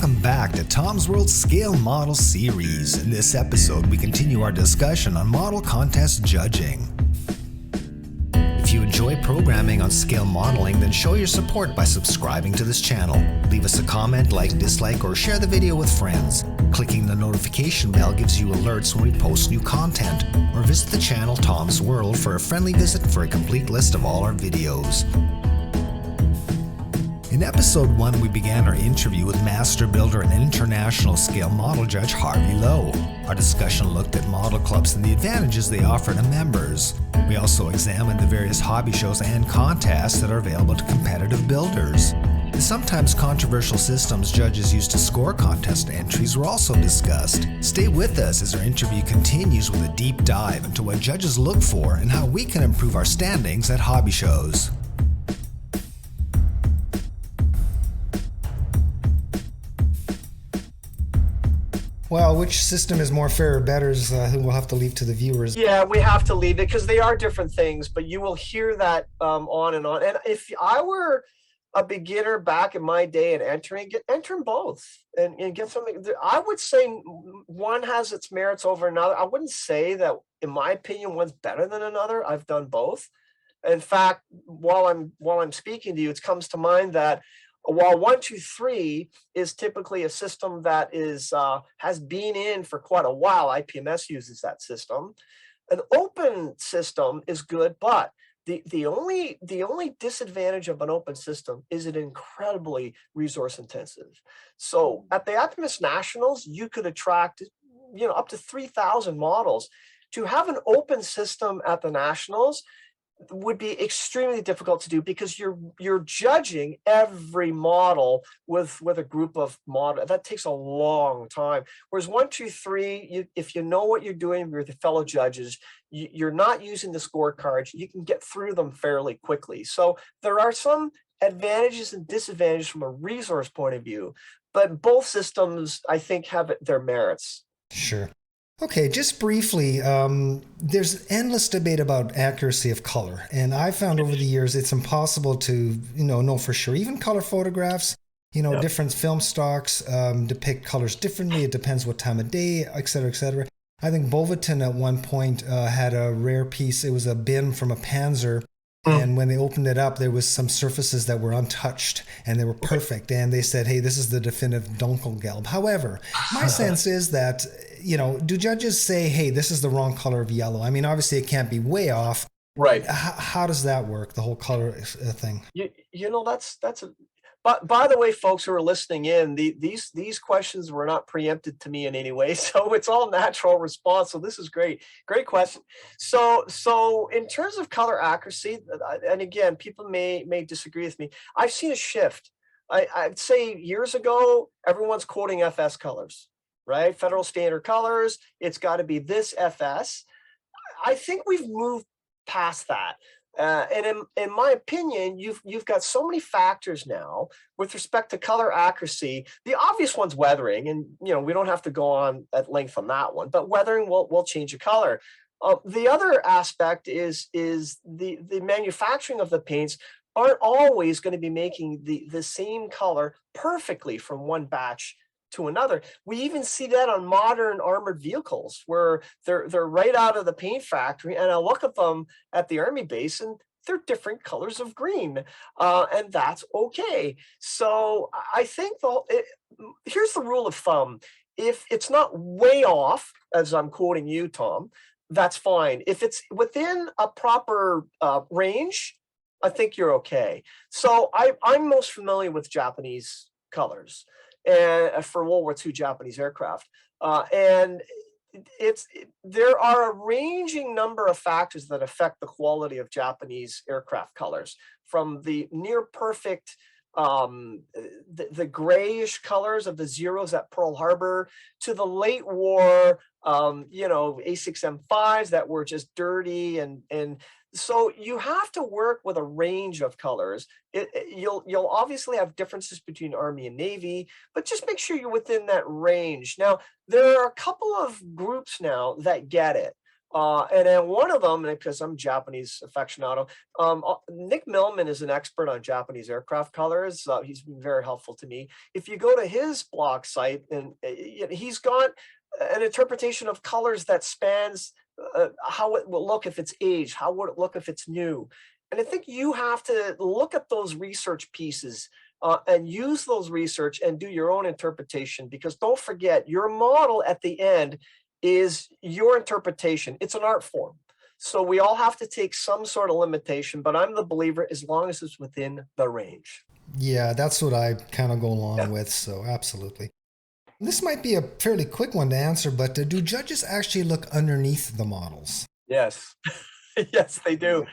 Welcome back to Tom's World Scale Model Series. In this episode, we continue our discussion on model contest judging. If you enjoy programming on scale modeling, then show your support by subscribing to this channel. Leave us a comment, like, dislike, or share the video with friends. Clicking the notification bell gives you alerts when we post new content, or visit the channel Tom's World for a friendly visit for a complete list of all our videos. In episode 1, we began our interview with master builder and international scale model judge Harvey Low. Our discussion looked at model clubs and the advantages they offer to members. We also examined the various hobby shows and contests that are available to competitive builders. The sometimes controversial systems judges use to score contest entries were also discussed. Stay with us as our interview continues with a deep dive into what judges look for and how we can improve our standings at hobby shows. Well, which system is more fair or better is who we'll have to leave to the viewers. Yeah, we have to leave it because they are different things, but you will hear that on and on. And if I were a beginner back in my day and enter them both and get something. I would say one has its merits over another. I wouldn't say that, in my opinion, one's better than another. I've done both. In fact, while I'm speaking to you, it comes to mind that while 1, 2, 3 is typically a system that is has been in for quite a while, IPMS uses that system. An open system is good, but the only disadvantage of an open system is it incredibly resource intensive. So at the IPMS Nationals, you could attract up to 3,000 models. To have an open system at the Nationals would be extremely difficult to do because you're judging every model with a group of models. That takes a long time. Whereas 1, 2, 3, if you know what you're doing with the fellow judges, you're not using the scorecards. You can get through them fairly quickly. So there are some advantages and disadvantages from a resource point of view, but both systems, I think, have their merits. Sure. Okay, just briefly, there's endless debate about accuracy of color, and I found over the years it's impossible to know for sure. Even color photographs, different film stocks depict colors differently. It depends what time of day, et cetera, et cetera. I think Boviton at one point had a rare piece. It was a bin from a Panzer. And when they opened it up, there was some surfaces that were untouched and they were perfect. And they said, hey, this is the definitive Dunkelgelb. However, my sense is that, do judges say, hey, this is the wrong color of yellow? I mean, obviously it can't be way off. Right. How does that work, the whole color thing? That's a... But by the way, folks who are listening in, these questions were not preempted to me in any way, so it's all natural response. So this is great question. So in terms of color accuracy, and again, people may disagree with me. I've seen a shift. I'd say years ago, everyone's quoting FS colors, right? Federal standard colors. It's got to be this FS. I think we've moved past that. And in my opinion, you've got so many factors now with respect to color accuracy. The obvious one's weathering, and we don't have to go on at length on that one. But weathering will change the color. The other aspect is the manufacturing of the paints aren't always going to be making the same color perfectly from one batch to another. We even see that on modern armored vehicles where they're right out of the paint factory, and I look at them at the Army base and they're different colors of green, and that's okay. So I think here's the rule of thumb. If it's not way off, as I'm quoting you, Tom, that's fine. If it's within a proper range, I think you're okay. So I'm most familiar with Japanese colors and for World War II Japanese aircraft. And there are a ranging number of factors that affect the quality of Japanese aircraft colors, from the near perfect, the grayish colors of the Zeros at Pearl Harbor to the late war, A6M5s that were just dirty and so you have to work with a range of colors. You'll obviously have differences between Army and Navy, but just make sure you're within that range. Now, there are a couple of groups now that get it. And then one of them, because I'm Japanese aficionado, Nick Millman is an expert on Japanese aircraft colors. He's been very helpful to me. If you go to his blog site, and he's got an interpretation of colors that spans how it will look if it's aged, how would it look if it's new. And I think you have to look at those research pieces and use those research and do your own interpretation, because don't forget, your model at the end is your interpretation. It's an art form. So we all have to take some sort of limitation, but I'm the believer as long as it's within the range. Yeah, that's what I kind of go Yeah. along with. So, absolutely. This might be a fairly quick one to answer, but do judges actually look underneath the models? Yes. Yes, they do.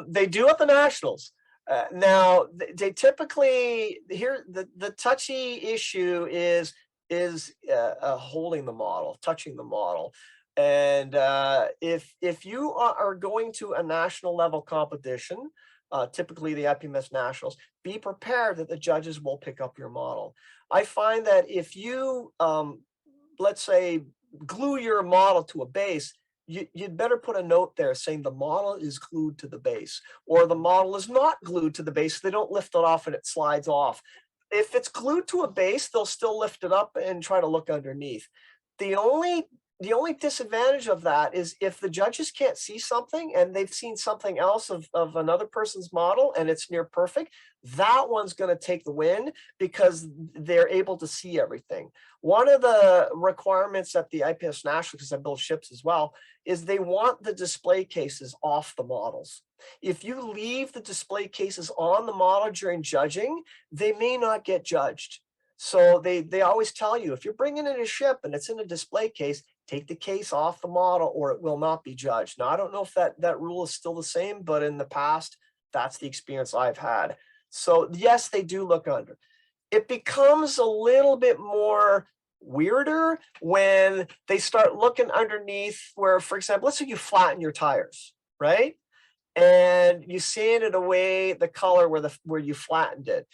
They do at the nationals. Now, they typically here the touchy issue is holding the model, touching the model, and if you are going to a national level competition, typically the IPMS nationals, be prepared that the judges will pick up your model. I find that if you let's say glue your model to a base, you'd better put a note there saying the model is glued to the base, or the model is not glued to the base. They don't lift it off and it slides off. If it's glued to a base, they'll still lift it up and try to look underneath. The only the only disadvantage of that is if the judges can't see something and they've seen something else of another person's model and it's near perfect, that one's going to take the win because they're able to see everything. One of the requirements at the IPS National, because I build ships as well, is they want the display cases off the models. If you leave the display cases on the model during judging, they may not get judged. So they always tell you, if you're bringing in a ship and it's in a display case, take the case off the model or it will not be judged. Now, I don't know if that rule is still the same, but in the past, that's the experience I've had. So yes, they do look under. It becomes a little bit more weirder when they start looking underneath where, for example, let's say you flatten your tires, right? And you sanded away the color where you flattened it.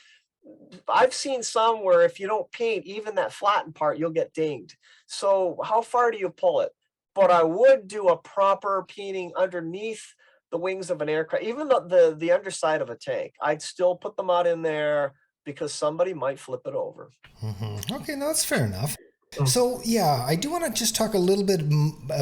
I've seen some where if you don't paint even that flattened part, you'll get dinged. So how far do you pull it? But I would do a proper painting underneath the wings of an aircraft, even the underside of a tank. I'd still put them out in there because somebody might flip it over. Okay, no, that's fair enough. Mm, So, yeah, I do want to just talk a little bit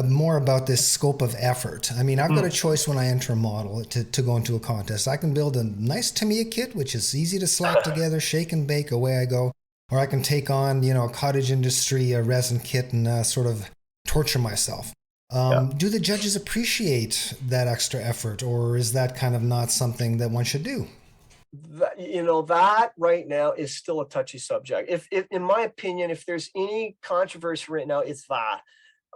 more about this scope of effort. I mean, I've got a mm. choice when I enter a model to go into a contest. I can build a nice Tamiya kit, which is easy to slap together, shake and bake, away I go. Or I can take on, a cottage industry, a resin kit, and sort of torture myself. Yeah. Do the judges appreciate that extra effort, or is that kind of not something that one should do? That right now is still a touchy subject. If in my opinion, if there's any controversy right now, it's that.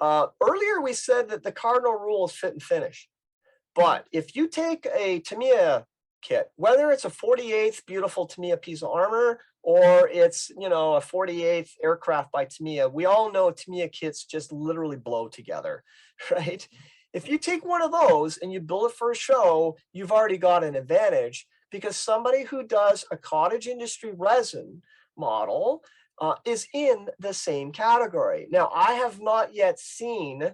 Earlier we said that the cardinal rule is fit and finish. But if you take a Tamiya kit, whether it's a 48th beautiful Tamiya piece of armor or it's, a 48th aircraft by Tamiya, we all know Tamiya kits just literally blow together, right? If you take one of those and you build it for a show, you've already got an advantage because somebody who does a cottage industry resin model is in the same category. Now, I have not yet seen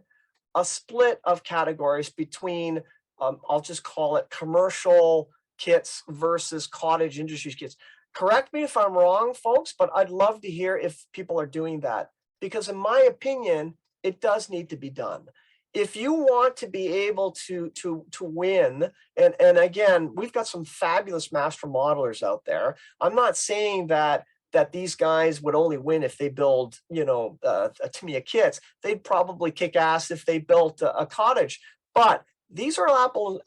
a split of categories between I'll just call it commercial kits versus cottage industry kits. Correct me if I'm wrong, folks, but I'd love to hear if people are doing that because, in my opinion, it does need to be done. If you want to be able to win, and again, we've got some fabulous master modelers out there. I'm not saying that these guys would only win if they build, a Tamiya kits. They'd probably kick ass if they built a cottage. But these are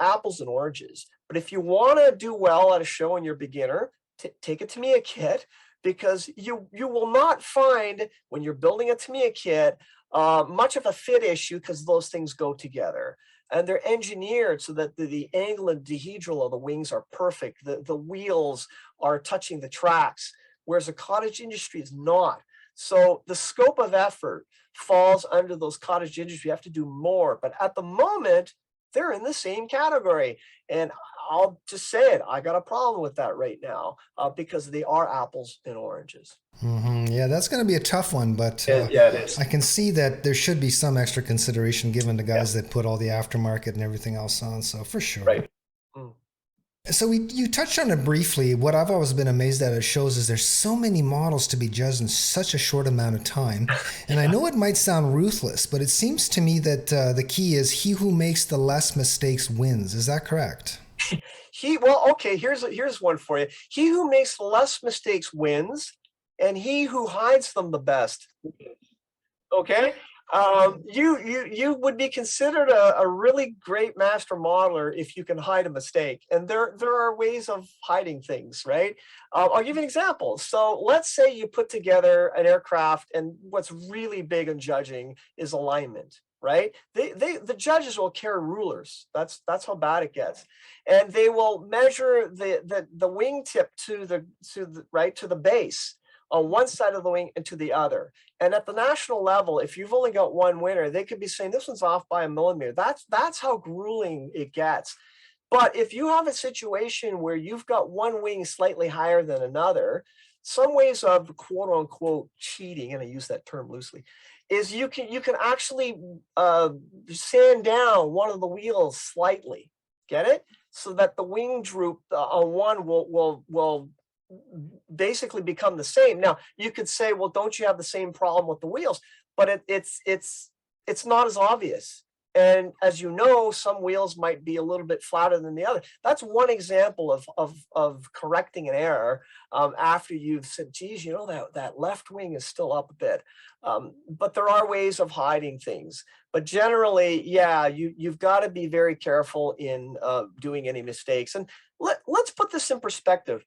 apples and oranges. But if you want to do well at a show and you're a beginner, take a Tamiya kit because you will not find when you're building a Tamiya kit much of a fit issue because those things go together. And they're engineered so that the angle and dihedral of the wings are perfect. The wheels are touching the tracks, whereas a cottage industry is not. So the scope of effort falls under those cottage industry. You have to do more. But at the moment, they're in the same category. And I'll just say it. I got a problem with that right now because they are apples and oranges. Yeah, that's going to be a tough one, but Yeah, it is. I can see that there should be some extra consideration given to Yeah, guys that put all the aftermarket and everything else on. So for sure. right. Mm. So you touched on it briefly. What I've always been amazed at it shows is there's so many models to be judged in such a short amount of time. And I know it might sound ruthless, but it seems to me that the key is he who makes the less mistakes wins. Is that correct? Well, okay, here's one for you. He who makes less mistakes wins, and he who hides them the best. Okay. You would be considered a really great master modeler if you can hide a mistake. And there are ways of hiding things, right? I'll give you an example. So let's say you put together an aircraft, and what's really big in judging is alignment, right? The judges will carry rulers. That's how bad it gets, and they will measure the wingtip to the base on one side of the wing and to the other. And at the national level, if you've only got one winner, they could be saying this one's off by a millimeter. That's how grueling it gets. But if you have a situation where you've got one wing slightly higher than another, some ways of quote unquote cheating, and I use that term loosely, is you can actually sand down one of the wheels slightly. Get it? So that the wing droop on one will basically become the same. Now you could say, well, don't you have the same problem with the wheels? But it's not as obvious. And as you know, some wheels might be a little bit flatter than the other. That's one example of correcting an error after you've said, geez, that left wing is still up a bit. But there are ways of hiding things. But generally, yeah, you've got to be very careful in doing any mistakes. And let's put this in perspective.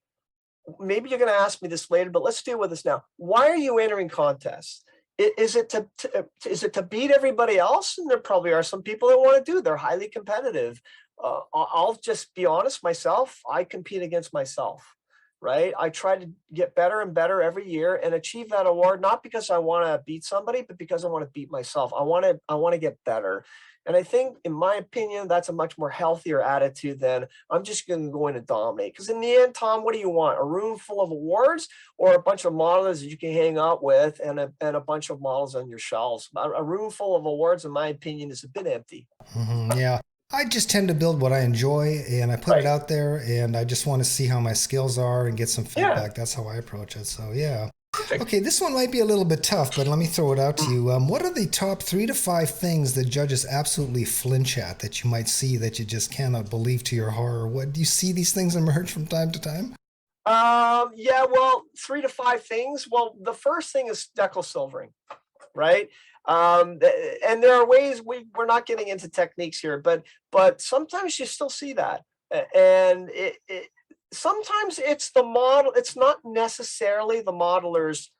Maybe you're going to ask me this later, but let's deal with this now. Why are you entering contests? Is it to beat everybody else? And there probably are some people that want to do. They're highly competitive. I'll just be honest myself. I compete against myself, right? I try to get better and better every year and achieve that award, not because I want to beat somebody, but because I want to beat myself. I want to get better. And I think, in my opinion, that's a much more healthier attitude than I'm just going to go in and dominate. Because in the end, Tom, what do you want? A room full of awards or a bunch of modelers that you can hang out with and a bunch of models on your shelves? A room full of awards, in my opinion, is a bit empty. Yeah. I just tend to build what I enjoy and I put it Right. out there and I just want to see how my skills are and get some Yeah. feedback. That's how I approach it. So, yeah. Perfect. Okay, this one might be a little bit tough, but let me throw it out to you. What are the top 3 to 5 things that judges absolutely flinch at that you might see that you just cannot believe to your horror? What do you see these things emerge from time to time? Yeah, well, 3 to 5 things. Well, the first thing is decal silvering, right? And there are ways we're not getting into techniques here, but sometimes you still see that. And sometimes it's the model, it's not necessarily the modeler's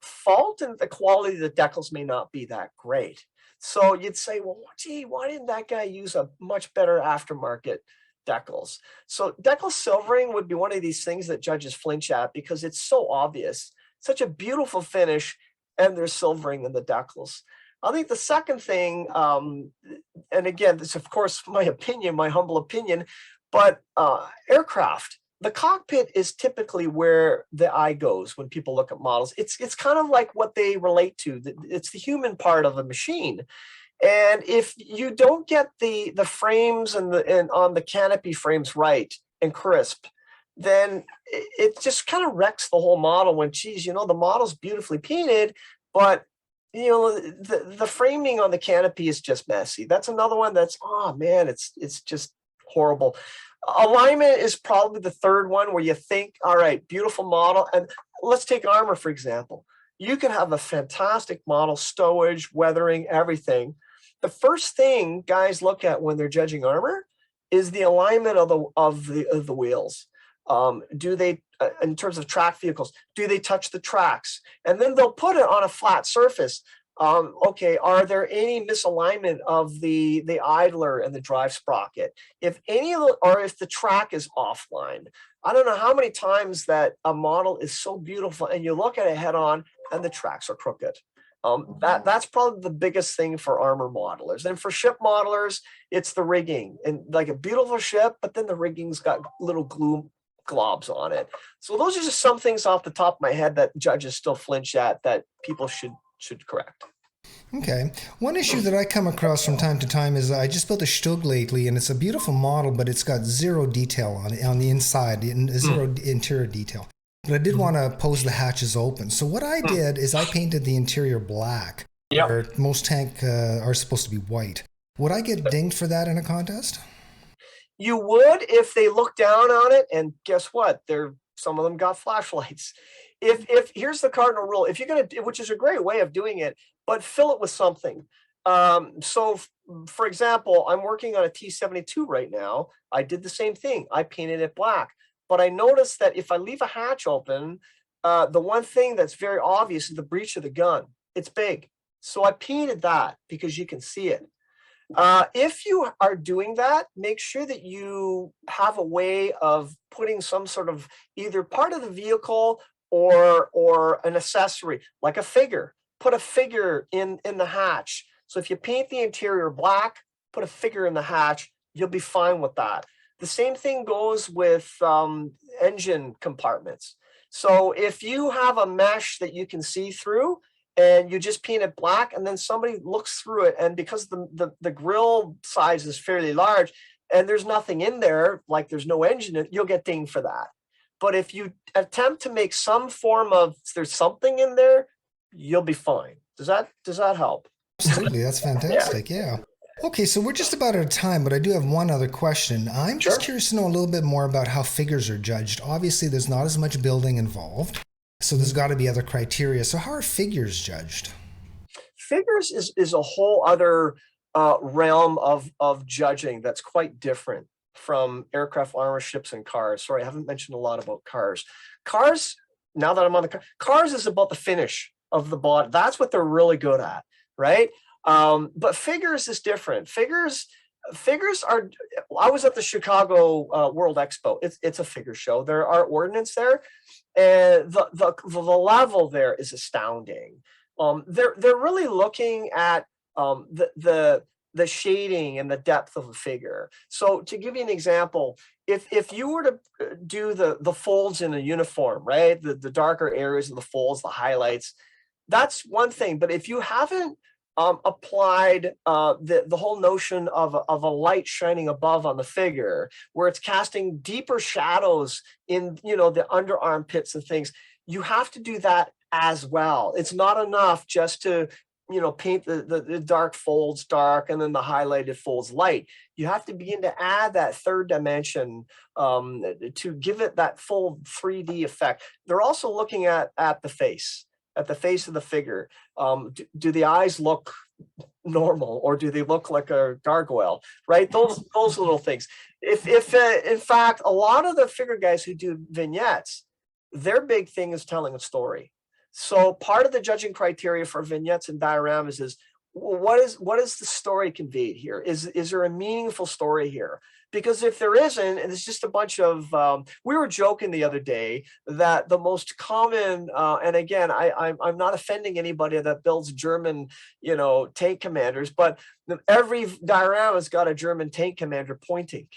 fault, and the quality of the decals may not be that great. So you'd say, well, gee, why didn't that guy use a much better aftermarket decals? So decal silvering would be one of these things that judges flinch at because it's so obvious, such a beautiful finish, and there's silvering in the decals. I think the second thing, and again, this of course my opinion, my humble opinion, but aircraft. The cockpit is typically where the eye goes when people look at models. It's kind of like what they relate to. It's the human part of a machine. And if you don't get the frames and on the canopy frames right and crisp, then it just kind of wrecks the whole model. When, geez, the model's beautifully painted, but the framing on the canopy is just messy. That's another one that's, oh man, it's just horrible. Alignment is probably the third one where you think, all right, beautiful model. And let's take armor, for example. You can have a fantastic model, stowage, weathering, everything. The first thing guys look at when they're judging armor is the alignment of the wheels. Do they, in terms of track vehicles, do they touch the tracks? And then they'll put it on a flat surface. Okay, are there any misalignment of the idler and the drive sprocket? If any of the, or if the track is offline, I don't know how many times that a model is so beautiful and you look at it head on and the tracks are crooked. That's probably the biggest thing for armor modelers. And for ship modelers, it's the rigging, and like a beautiful ship, but then the rigging's got little glue globs on it. So those are just some things off the top of my head that judges still flinch at that people should correct. Okay. One issue that I come across from time to time is I just built a Stug lately, and it's a beautiful model, but it's got zero detail on it, on the inside, zero interior detail. But I did want to pose the hatches open. So what I did is I painted the interior black, where most tank are supposed to be white. Would I get dinged for that in a contest? You would if they look down on it, and guess what? Some of them got flashlights. If here's the cardinal rule, if you're gonna, which is a great way of doing it, but fill it with something. So for example, I'm working on a T-72 right now. I did the same thing. I painted it black, but I noticed that if I leave a hatch open, the one thing that's very obvious is the breech of the gun. It's big. So I painted that because you can see it. If you are doing that, make sure that you have a way of putting some sort of either part of the vehicle or an accessory, like a figure. Put a figure in the hatch. So if you paint the interior black, put a figure in the hatch, you'll be fine with that. The same thing goes with engine compartments. So if you have a mesh that you can see through, and you just paint it black, and then somebody looks through it, and because the grill size is fairly large and there's nothing in there, like there's no engine, you'll get dinged for that. But if you attempt to make some form of there's something in there, you'll be fine. Does that help? Absolutely, that's fantastic. Yeah. Okay, so we're just about out of time, but I do have one other question. I'm just curious to know a little bit more about how figures are judged. Obviously, there's not as much building involved, so there's got to be other criteria. So how are figures judged? Figures is a whole other realm of judging that's quite different from aircraft, armor, ships, and cars. Sorry, I haven't mentioned a lot about cars. Cars, now that I'm on the car, cars is about the finish of the body. That's what they're really good at, right? But figures is different. Figures are, I was at the Chicago World Expo. It's a figure show. There are ordnance there, and the level there is astounding. They're really looking at the shading and the depth of a figure. So to give you an example, if you were to do the folds in a uniform, right, the darker areas of the folds, the highlights, that's one thing. But if you haven't applied the whole notion of a light shining above on the figure, where it's casting deeper shadows in, the underarm pits and things, you have to do that as well. It's not enough just to paint the dark folds dark and then the highlighted folds light. You have to begin to add that third dimension to give it that full 3D effect. They're also looking at the face of the figure. Do the eyes look normal, or do they look like a gargoyle, right? Those little things. If in fact, a lot of the figure guys who do vignettes, their big thing is telling a story. So part of the judging criteria for vignettes and dioramas is what is the story conveyed here? Is there a meaningful story here? Because if there isn't, and it's just a bunch of, we were joking the other day that the most common, and again, I'm not offending anybody that builds German, tank commanders, but every diorama's got a German tank commander pointing,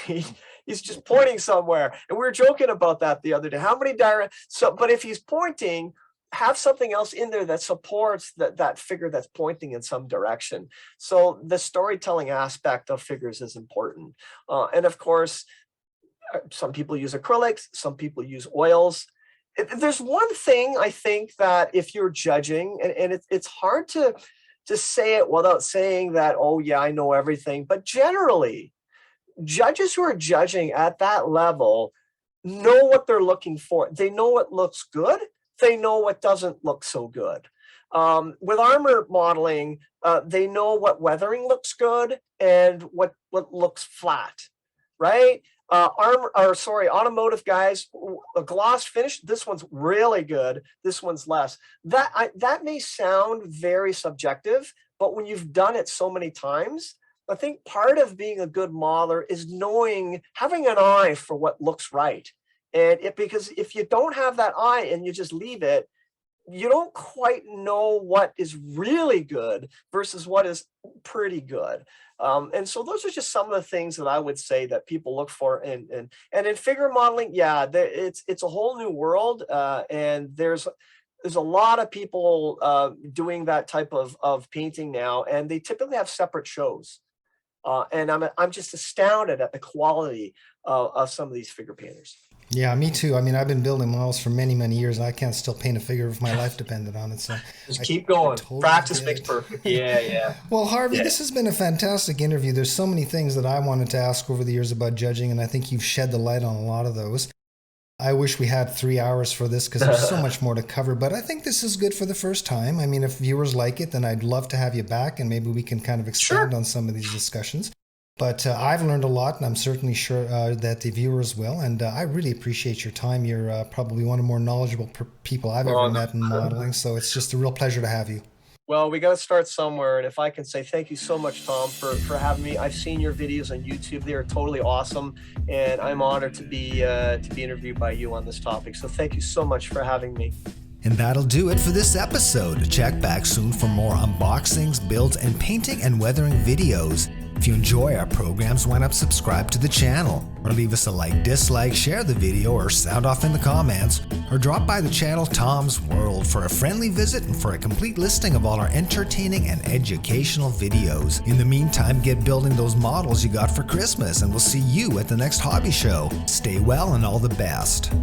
right? He's just pointing somewhere. And we were joking about that the other day. How many but if he's pointing, have something else in there that supports that figure that's pointing in some direction. So the storytelling aspect of figures is important. And of course, some people use acrylics, some people use oils. There's one thing I think that if you're judging, and it's hard to say it without saying that, oh yeah, I know everything, but generally, judges who are judging at that level know what they're looking for. They know what looks good. They know what doesn't look so good. With armor modeling, they know what weathering looks good and what looks flat, right? Automotive guys, a gloss finish, this one's really good, this one's less. That may sound very subjective, but when you've done it so many times, I think part of being a good modeler is having an eye for what looks right. And because if you don't have that eye and you just leave it, you don't quite know what is really good versus what is pretty good. And so those are just some of the things that I would say that people look for. And in figure modeling, yeah, it's a whole new world, and there's a lot of people doing that type of painting now, and they typically have separate shows. And I'm just astounded at the quality of some of these figure painters. Yeah, me too. I mean, I've been building models for many, many years, and I can't still paint a figure if my life depended on it. So Just I keep going. totally Practice get makes it. perfect. Yeah, yeah, Well, Harvey, yeah. this has been a fantastic interview. There's so many things that I wanted to ask over the years about judging, and I think you've shed the light on a lot of those. I wish we had 3 hours for this because there's so much more to cover, but I think this is good for the first time. I mean, if viewers like it, then I'd love to have you back, and maybe we can kind of expand Sure. on some of these discussions. But I've learned a lot, and I'm certainly sure that the viewers will. And I really appreciate your time. You're probably one of the more knowledgeable people I've ever Oh, met in modeling, so it's just a real pleasure to have you. well, we got to start somewhere. And if I can say thank you so much, Tom, for having me. I've seen your videos on YouTube. They are totally awesome. And I'm honored to be interviewed by you on this topic. So thank you so much for having me. And that'll do it for this episode. Check back soon for more unboxings, builds, and painting and weathering videos. If you enjoy our programs, why not subscribe to the channel? Or leave us a like, dislike, share the video, or sound off in the comments. Or drop by the channel Tom's World for a friendly visit and for a complete listing of all our entertaining and educational videos. In the meantime, get building those models you got for Christmas, and we'll see you at the next hobby show. Stay well and all the best.